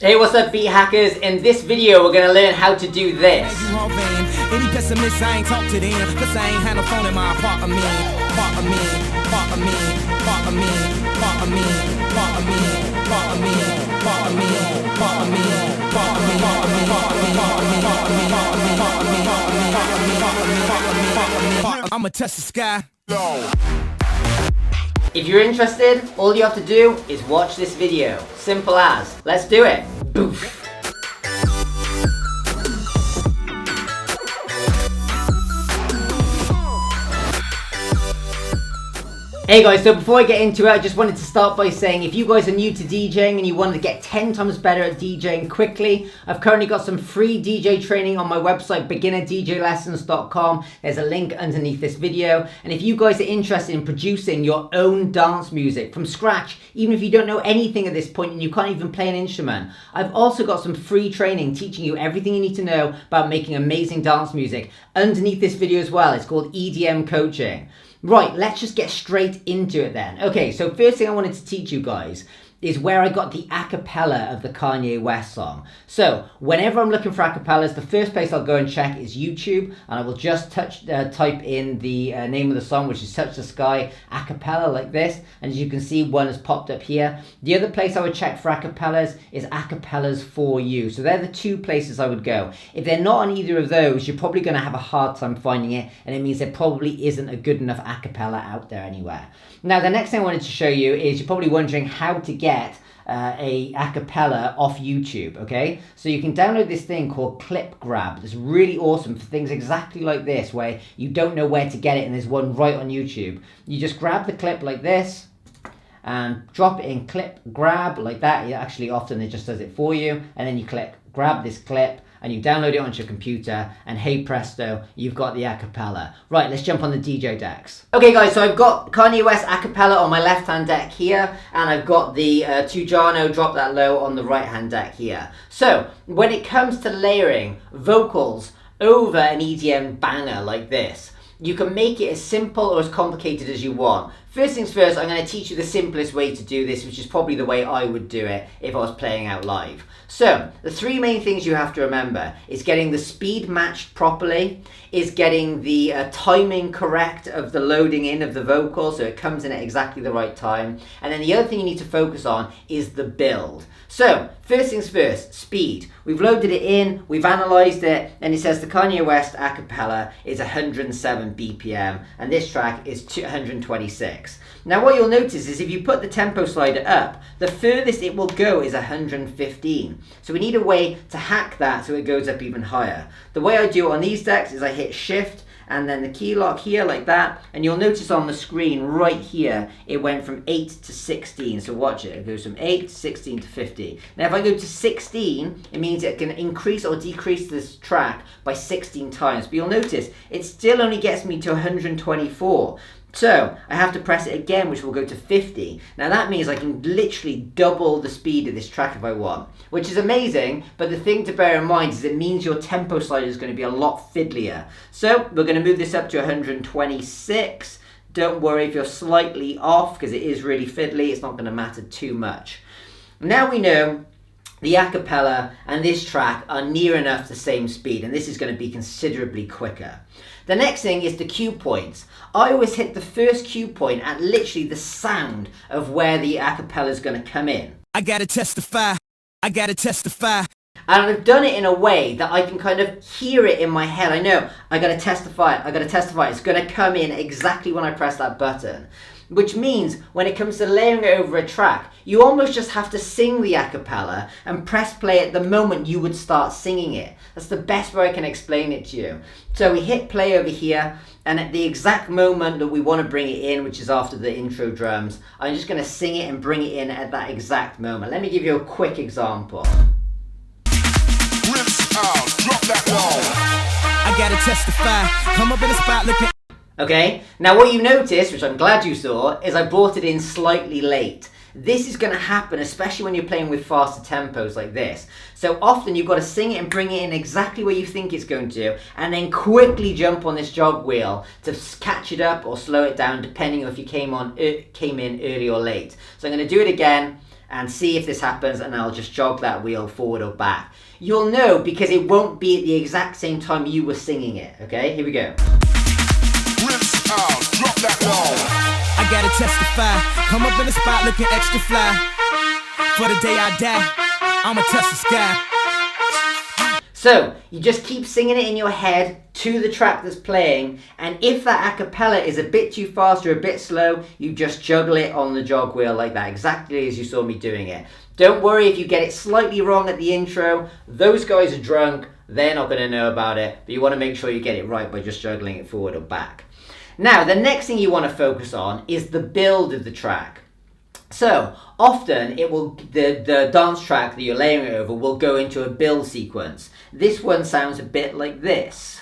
Hey, what's up, beat hackers? In this video, we're gonna learn how to do this. Any pessimists, I ain't talk to them, cause I ain't had no phone in my apartment. I'ma test the sky. If you're interested, all you have to do is watch this video. Simple as. Let's do it. Boof. Hey guys, so before I get into it, I just wanted to start by saying if you guys are new to DJing and you wanted to get 10 times better at DJing quickly, I've currently got some free DJ training on my website, beginnerdjlessons.com. There's a link underneath this video. And if you guys are interested in producing your own dance music from scratch, even if you don't know anything at this point and you can't even play an instrument, I've also got some free training teaching you everything you need to know about making amazing dance music underneath this video as well. It's called EDM coaching. Right, let's just get straight into it then. Okay, so first thing I wanted to teach you guys is where I got the acapella of the Kanye West song. So whenever I'm looking for acapellas, the first place I'll go and check is YouTube, and I will just type in the name of the song, which is Touch the Sky acapella, like this, and as you can see, one has popped up here. The other place I would check for acapellas is Acapellas For You. So they're the two places I would go. If they're not on either of those, you're probably going to have a hard time finding it, and it means there probably isn't a good enough acapella out there anywhere. Now, the next thing I wanted to show you is you're probably wondering how to get a acapella off YouTube, okay? So you can download this thing called Clip Grab. It's really awesome for things exactly like this, where you don't know where to get it and there's one right on YouTube. You just grab the clip like this and drop it in Clip Grab like that. Actually, often it just does it for you, and then you grab this clip and you download it onto your computer, and hey presto, you've got the acapella. Right, let's jump on the DJ decks. Okay guys, so I've got Kanye West acapella on my left hand deck here, and I've got the Tujamo Drop That Low on the right hand deck here. So when it comes to layering vocals over an EDM banger like this, you can make it as simple or as complicated as you want. First things first, I'm going to teach you the simplest way to do this, which is probably the way I would do it if I was playing out live. So, the three main things you have to remember is getting the speed matched properly, is getting the timing correct of the loading in of the vocal, so it comes in at exactly the right time. And then the other thing you need to focus on is the build. So, first things first, speed. We've loaded it in, we've analysed it, and it says the Kanye West acapella is 107 BPM, and this track is 126. Now what you'll notice is if you put the tempo slider up, the furthest it will go is 115. So we need a way to hack that so it goes up even higher. The way I do it on these decks is I hit shift and then the key lock here like that, and you'll notice on the screen right here it went from 8 to 16. So watch it, it goes from 8 to 16 to 50. Now if I go to 16, it means it can increase or decrease this track by 16 times, but you'll notice it still only gets me to 124. So I have to press it again, which will go to 50. Now that means I can literally double the speed of this track if I want, which is amazing, but the thing to bear in mind is it means your tempo slider is going to be a lot fiddlier. So we're going to move this up to 126. Don't worry if you're slightly off, because it is really fiddly, it's not going to matter too much. Now we know the acapella and this track are near enough the same speed, and this is going to be considerably quicker. The next thing is the cue points. I always hit the first cue point at literally the sound of where the acapella is going to come in. I gotta testify. I gotta testify. And I've done it in a way that I can kind of hear it in my head. I know, I gotta testify, it's gonna come in exactly when I press that button. Which means when it comes to layering it over a track, you almost just have to sing the acapella and press play at the moment you would start singing it. That's the best way I can explain it to you. So we hit play over here, and at the exact moment that we want to bring it in, which is after the intro drums, I'm just going to sing it and bring it in at that exact moment. Let me give you a quick example. Rips out, drop that low. I gotta testify. Come up in the spot looking. Okay, now what you notice, which I'm glad you saw, is I brought it in slightly late. This is going to happen, especially when you're playing with faster tempos like this. So often you've got to sing it and bring it in exactly where you think it's going to, and then quickly jump on this jog wheel to catch it up or slow it down, depending on if you came in early or late. So I'm going to do it again, and see if this happens, and I'll just jog that wheel forward or back. You'll know because it won't be at the exact same time you were singing it, okay? Here we go. Rinse out, drop that low. I gotta testify, come up in the spot looking extra fly. For the day I die, I'ma touch the sky. So, you just keep singing it in your head to the track that's playing, and if that a cappella is a bit too fast or a bit slow, you just juggle it on the jog wheel like that, exactly as you saw me doing it. Don't worry if you get it slightly wrong at the intro. Those guys are drunk, they're not going to know about it, but you want to make sure you get it right by just juggling it forward or back. Now, the next thing you want to focus on is the build of the track. So, often it will the dance track that you're layering it over will go into a build sequence. This one sounds a bit like this.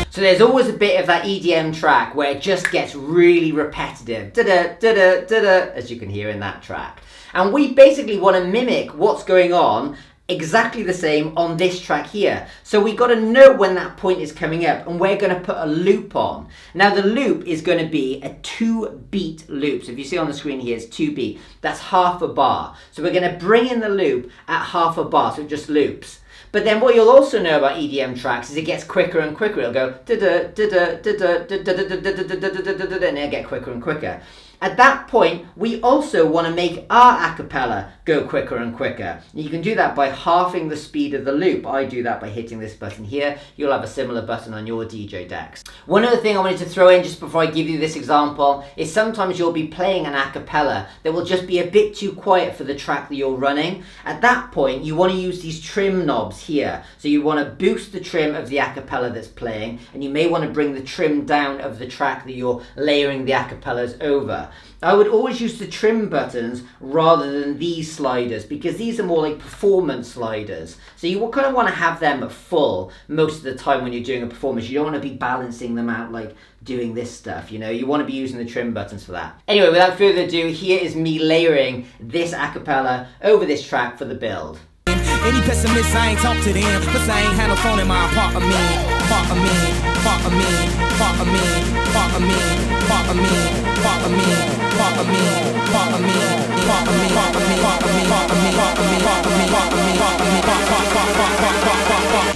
So there's always a bit of that EDM track where it just gets really repetitive, da-da, da-da, da-da, as you can hear in that track. And we basically want to mimic what's going on exactly the same on this track here. So we got to know when that point is coming up, and we're going to put a loop on. Now the loop is going to be a 2-beat loop. So if you see on the screen here, it's 2 beat. That's half a bar. So we're going to bring in the loop at half a bar, so it just loops. But then what you'll also know about EDM tracks is it gets quicker and quicker. It'll go da-da, da-da, da-da, da-da, da-da, da-da, and it'll get quicker and quicker. At that point, we also want to make our a cappella go quicker and quicker. You can do that by halving the speed of the loop. I do that by hitting this button here. You'll have a similar button on your DJ decks. One other thing I wanted to throw in just before I give you this example is sometimes you'll be playing an a cappella that will just be a bit too quiet for the track that you're running. At that point, you want to use these trim knobs here. So you want to boost the trim of the a cappella that's playing, and you may want to bring the trim down of the track that you're layering the a cappellas over. I would always use the trim buttons rather than these sliders, because these are more like performance sliders. So you kind of want to have them at full most of the time when you're doing a performance. You don't want to be balancing them out like doing this stuff, you know. You want to be using the trim buttons for that. Anyway, without further ado, here is me layering this a cappella over this track for the build. Any pessimists, I ain't talk to them, cause I ain't had no phone in my apartment.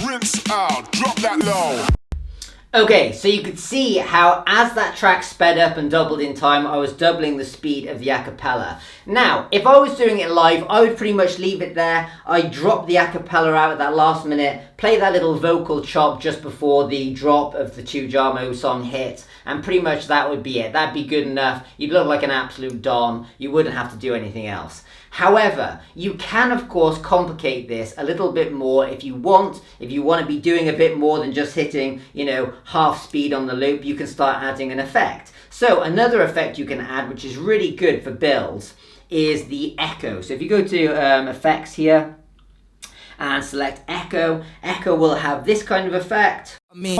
Rinse out, drop that low. Okay, so you could see how as that track sped up and doubled in time, I was doubling the speed of the a cappella. Now, if I was doing it live, I would pretty much leave it there. I'd drop the a cappella out at that last minute, play that little vocal chop just before the drop of the Tujamo song hit, and pretty much that would be it. That'd be good enough. You'd look like an absolute don. You wouldn't have to do anything else. However, you can of course complicate this a little bit more if you want. If you want to be doing a bit more than just hitting, you know, half speed on the loop, you can start adding an effect. So another effect you can add, which is really good for builds, is the echo. So if you go to effects here and select echo, echo will have this kind of effect. Which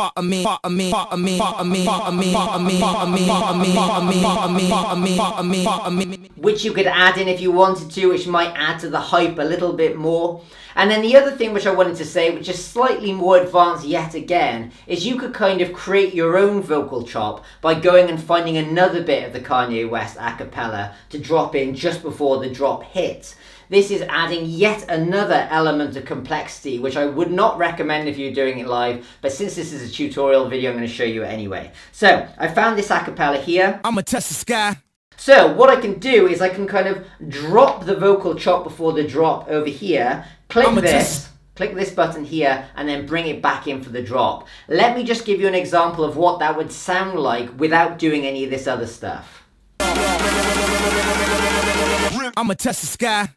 you could add in if you wanted to, which might add to the hype a little bit more. And then the other thing which I wanted to say, which is slightly more advanced yet again, is you could kind of create your own vocal chop by going and finding another bit of the Kanye West a cappella to drop in just before the drop hits. This is adding yet another element of complexity, which I would not recommend if you're doing it live, but since this is a tutorial video, I'm going to show you it anyway. So, I found this a cappella here. I'ma touch the sky. So, what I can do is I can kind of drop the vocal chop before the drop over here, click this button here, and then bring it back in for the drop. Let me just give you an example of what that would sound like without doing any of this other stuff. I'ma touch the sky.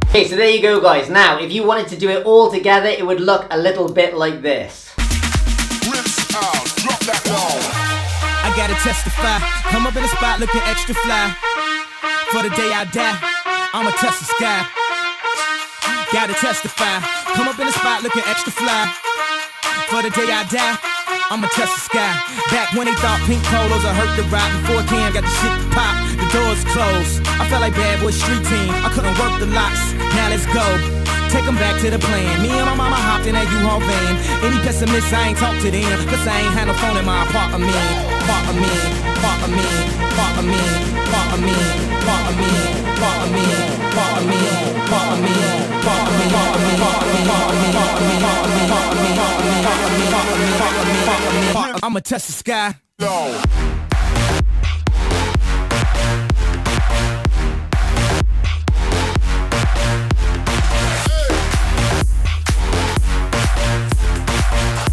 Okay, so there you go guys. Now, if you wanted to do it all together, it would look a little bit like this. Rinse out, drop that low. I gotta testify, come up in the spot looking extra fly. For the day I die, I'ma touch the sky. Gotta testify, come up in the spot looking extra fly. For the day I die, I'ma touch the sky. Back when they thought pink polos would hurt the rock. Before Cam got the shit to pop, the doors closed. I felt like bad boy street team. I couldn't work the locks. Now let's go. take them back to the plan. Me and my mama hopped in that U-Haul van. Any pessimists, I ain't talk to them, cause I ain't had no phone in my apartment. I'ma touch the sky. No.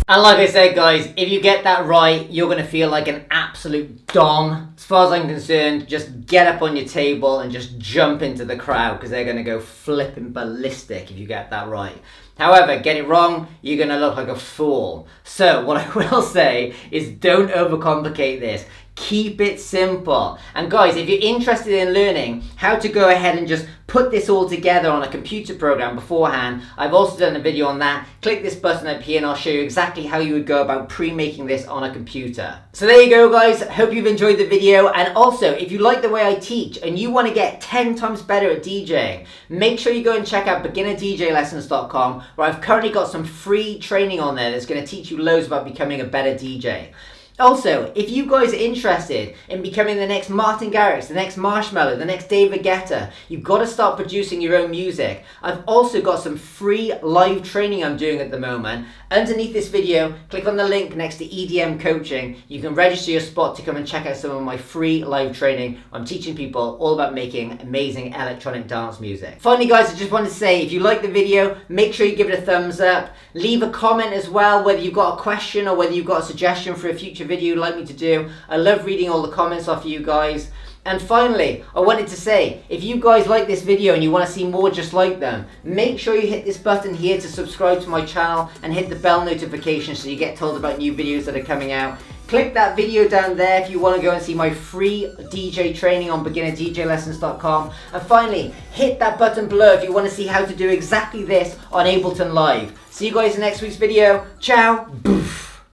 And like I said, guys, if you get that right, you're going to feel like an absolute dong. As far as I'm concerned, just get up on your table and just jump into the crowd, because they're going to go flipping ballistic if you get that right. However, get it wrong, you're going to look like a fool. So what I will say is don't overcomplicate this. Keep it simple. And guys, if you're interested in learning how to go ahead and just put this all together on a computer program beforehand, I've also done a video on that. Click this button up here and I'll show you exactly how you would go about pre-making this on a computer. So there you go, guys. Hope you've enjoyed the video. And also, if you like the way I teach and you want to get 10 times better at DJing, make sure you go and check out beginnerdjlessons.com, where I've currently got some free training on there that's going to teach you loads about becoming a better DJ. Also, if you guys are interested in becoming the next Martin Garrix, the next Marshmello, the next David Guetta, you've got to start producing your own music. I've also got some free live training I'm doing at the moment. Underneath this video, click on the link next to EDM coaching. You can register your spot to come and check out some of my free live training. I'm teaching people all about making amazing electronic dance music. Finally, guys, I just wanted to say, if you like the video, make sure you give it a thumbs up. Leave a comment as well, whether you've got a question or whether you've got a suggestion for a future video you'd like me to do. I love reading all the comments off of you guys. And finally, I wanted to say, if you guys like this video and you want to see more just like them, make sure you hit this button here to subscribe to my channel and hit the bell notification so you get told about new videos that are coming out. Click that video down there if you want to go and see my free DJ training on beginnerdjlessons.com. And finally, hit that button below if you want to see how to do exactly this on Ableton Live. See you guys in next week's video. Ciao!